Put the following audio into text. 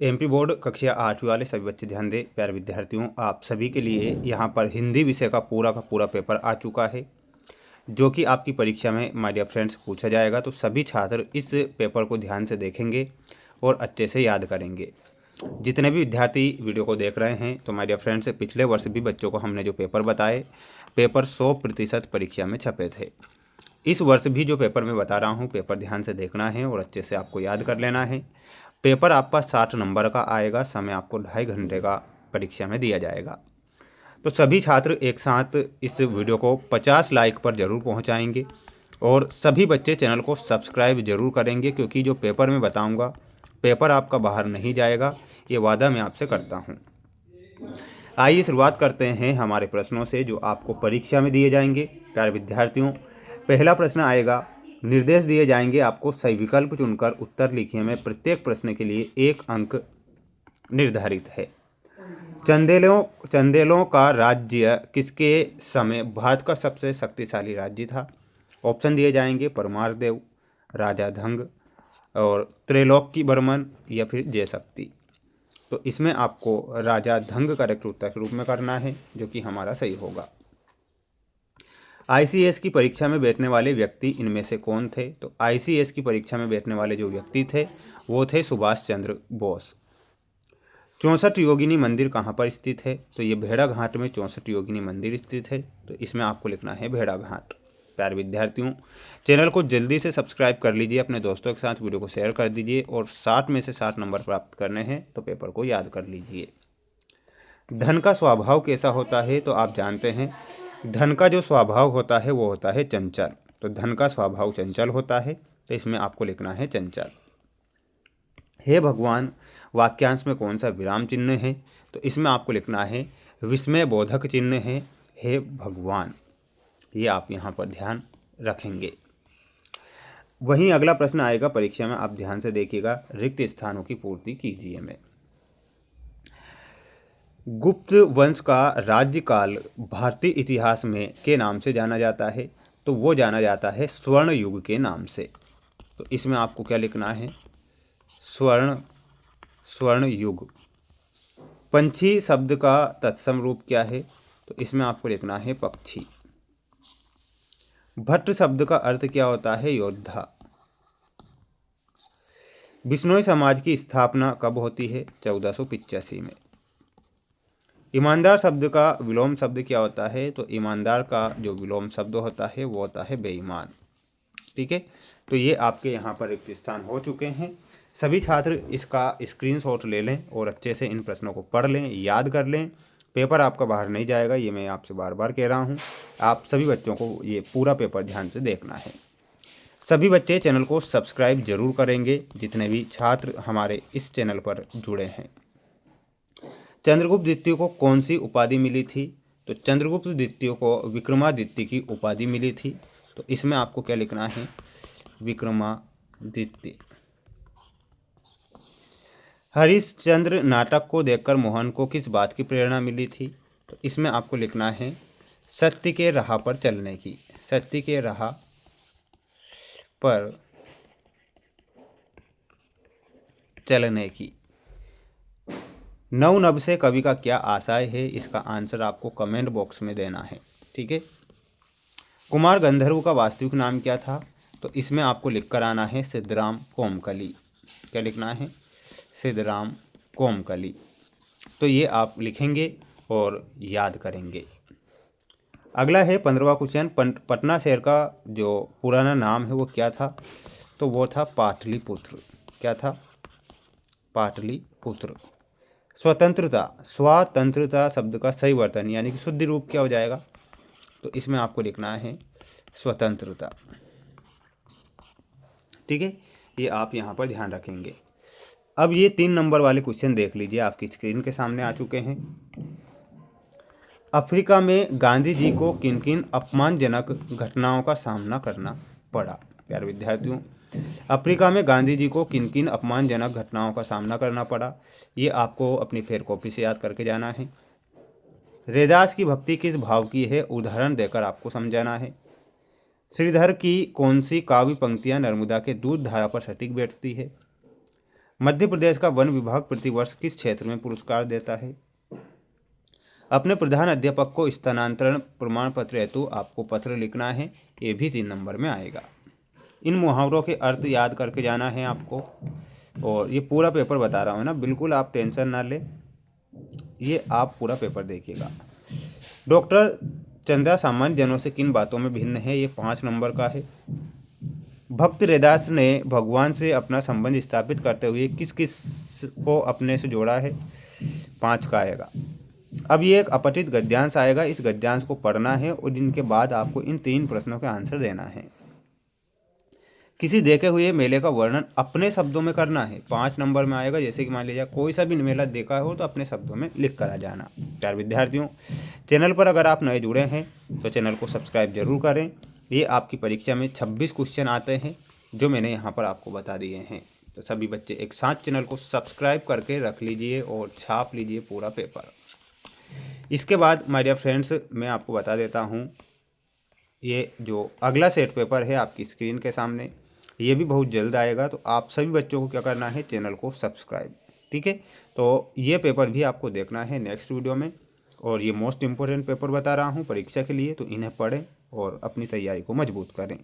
MP board कक्षा 8वीं वाले सभी बच्चे ध्यान दें। प्यारे विद्यार्थियों, आप सभी के लिए यहाँ पर हिंदी विषय का पूरा पेपर आ चुका है, जो कि आपकी परीक्षा में माय डियर फ्रेंड्स पूछा जाएगा। तो सभी छात्र इस पेपर को ध्यान से देखेंगे और अच्छे से याद करेंगे। जितने भी विद्यार्थी वीडियो को देख रहे हैं, तो माय डियर फ्रेंड्स, पिछले वर्ष भी बच्चों को हमने जो पेपर बताए, पेपर 100% परीक्षा में छपे थे। इस वर्ष भी जो पेपर मैं बता रहा हूँ, पेपर ध्यान से देखना है और अच्छे से आपको याद कर लेना है। पेपर आपका 60 नंबर का आएगा। समय आपको 2.5 घंटे का परीक्षा में दिया जाएगा। तो सभी छात्र एक साथ इस वीडियो को 50 लाइक पर ज़रूर पहुंचाएंगे और सभी बच्चे चैनल को सब्सक्राइब जरूर करेंगे, क्योंकि जो पेपर मैं बताऊंगा, पेपर आपका बाहर नहीं जाएगा, ये वादा मैं आपसे करता हूं। आइए शुरुआत करते हैं हमारे प्रश्नों से, जो आपको परीक्षा में दिए जाएंगे। प्यारे विद्यार्थियों, पहला प्रश्न आएगा। निर्देश दिए जाएंगे आपको, सही विकल्प चुनकर उत्तर लिखिए में प्रत्येक प्रश्न के लिए 1 अंक निर्धारित है। चंदेलों का राज्य किसके समय भारत का सबसे शक्तिशाली राज्य था? ऑप्शन दिए जाएंगे, परमारदेव, राजा धंग और त्रैलोक्य वर्मन या फिर जयशक्ति। तो इसमें आपको राजा धंग करेक्ट उत्तर के रूप में करना है, जो कि हमारा सही होगा। आईसीएस की परीक्षा में बैठने वाले व्यक्ति इनमें से कौन थे? तो आईसीएस की परीक्षा में बैठने वाले जो व्यक्ति थे, वो थे सुभाष चंद्र बोस। 64 योगिनी मंदिर कहाँ पर स्थित है? तो ये भेड़ाघाट में 64 योगिनी मंदिर स्थित है। तो इसमें आपको लिखना है भेड़ाघाट। प्यारे विद्यार्थियों, चैनल को जल्दी से सब्सक्राइब कर लीजिए, अपने दोस्तों के साथ वीडियो को शेयर कर दीजिए और 60 में से 60 नंबर प्राप्त करने हैं, तो पेपर को याद कर लीजिए। धन का स्वभाव कैसा होता है? तो आप जानते हैं, धन का जो स्वभाव होता है वो होता है चंचल। तो धन का स्वभाव चंचल होता है, तो इसमें आपको लिखना है चंचल। हे भगवान वाक्यांश में कौन सा विराम चिन्ह है? तो इसमें आपको लिखना है विस्मय बोधक चिन्ह है, हे भगवान। ये आप यहाँ पर ध्यान रखेंगे। वहीं अगला प्रश्न आएगा परीक्षा में, आप ध्यान से देखिएगा। रिक्त स्थानों की पूर्ति कीजिए में। गुप्त वंश का राज्यकाल भारतीय इतिहास में के नाम से जाना जाता है? तो वो जाना जाता है स्वर्ण युग के नाम से। तो इसमें आपको क्या लिखना है? स्वर्ण युग। पंछी शब्द का तत्सम रूप क्या है? तो इसमें आपको लिखना है पक्षी। भट्ट शब्द का अर्थ क्या होता है? योद्धा। बिश्नोई समाज की स्थापना कब होती है? 1485 में। ईमानदार शब्द का विलोम शब्द क्या होता है? तो ईमानदार का जो विलोम शब्द होता है वो होता है बेईमान। ठीक है, तो ये आपके यहाँ पर रिक्त स्थान हो चुके हैं। सभी छात्र इसका स्क्रीनशॉट ले लें और अच्छे से इन प्रश्नों को पढ़ लें, याद कर लें। पेपर आपका बाहर नहीं जाएगा, ये मैं आपसे बार बार कह रहा हूँ। आप सभी बच्चों को ये पूरा पेपर ध्यान से देखना है। सभी बच्चे चैनल को सब्सक्राइब जरूर करेंगे, जितने भी छात्र हमारे इस चैनल पर जुड़े हैं। चंद्रगुप्त द्वितीय को कौन सी उपाधि मिली थी? तो चंद्रगुप्त द्वितीय को विक्रमादित्य की उपाधि मिली थी। तो इसमें आपको क्या लिखना है? विक्रमादित्य। हरिश्चंद्र नाटक को देखकर मोहन को किस बात की प्रेरणा मिली थी? तो इसमें आपको लिखना है सत्य के राह पर चलने की। सत्य के राह पर चलने की। नव से कवि का क्या आशय है? इसका आंसर आपको कमेंट बॉक्स में देना है। ठीक है। कुमार गंधर्व का वास्तविक नाम क्या था? तो इसमें आपको लिख कर आना है सिद्धराम कोमकली। क्या लिखना है? सिद्धराम कोमकली। तो ये आप लिखेंगे और याद करेंगे। अगला है 15वां क्वेश्चन। पटना शहर का जो पुराना नाम है वो क्या था? तो वो था पाटलिपुत्र। क्या था? पाटलिपुत्र। स्वतंत्रता शब्द का सही वर्तन यानी कि शुद्ध रूप क्या हो जाएगा? तो इसमें आपको लिखना है स्वतंत्रता। ठीक है, ये आप यहाँ पर ध्यान रखेंगे। अब ये 3 नंबर वाले क्वेश्चन देख लीजिए, आपकी स्क्रीन के सामने आ चुके हैं। अफ्रीका में गांधी जी को किन किन अपमानजनक घटनाओं का सामना करना पड़ा? प्यारे विद्यार्थियों, अफ्रीका में गांधी जी को किन किन अपमानजनक घटनाओं का सामना करना पड़ा, ये आपको अपनी फेर कॉपी से याद करके जाना है। रैदास की भक्ति किस भाव की है? उदाहरण देकर आपको समझाना है। श्रीधर की कौन सी काव्य पंक्तियां नर्मदा के दूध धारा पर सटीक बैठती है? मध्य प्रदेश का वन विभाग प्रतिवर्ष किस क्षेत्र में पुरस्कार देता है? अपने प्रधान अध्यापक को स्थानांतरण प्रमाण पत्र हेतु आपको पत्र लिखना है, ये भी 3 नंबर में आएगा। इन मुहावरों के अर्थ याद करके जाना है आपको, और ये पूरा पेपर बता रहा हूँ ना, बिल्कुल आप टेंशन ना ले, ये आप पूरा पेपर देखिएगा। डॉक्टर चंद्रा सामान्य जनों से किन बातों में भिन्न है? ये 5 नंबर का है। भक्त रैदास ने भगवान से अपना संबंध स्थापित करते हुए किस किस को अपने से जोड़ा है? 5 का आएगा। अब ये एक अपठित गद्यांश आएगा, इस गद्यांश को पढ़ना है और इनके बाद आपको इन 3 प्रश्नों के आंसर देना है। किसी देखे हुए मेले का वर्णन अपने शब्दों में करना है, 5 नंबर में आएगा। जैसे कि मान लीजिए कोई सा भी मेला देखा हो तो अपने शब्दों में लिख कर आ जाना। प्यारे विद्यार्थियों, चैनल पर अगर आप नए जुड़े हैं तो चैनल को सब्सक्राइब जरूर करें। ये आपकी परीक्षा में 26 क्वेश्चन आते हैं जो मैंने यहाँ पर आपको बता दिए हैं। तो सभी बच्चे एक साथ चैनल को सब्सक्राइब करके रख लीजिए और छाप लीजिए पूरा पेपर। इसके बाद माय डियर फ्रेंड्स, मैं आपको बता देता हूँ, ये जो अगला सेट पेपर है आपकी स्क्रीन के सामने, ये भी बहुत जल्द आएगा। तो आप सभी बच्चों को क्या करना है, चैनल को सब्सक्राइब, ठीक है। तो ये पेपर भी आपको देखना है नेक्स्ट वीडियो में, और ये मोस्ट इम्पोर्टेंट पेपर बता रहा हूँ परीक्षा के लिए, तो इन्हें पढ़ें और अपनी तैयारी को मजबूत करें।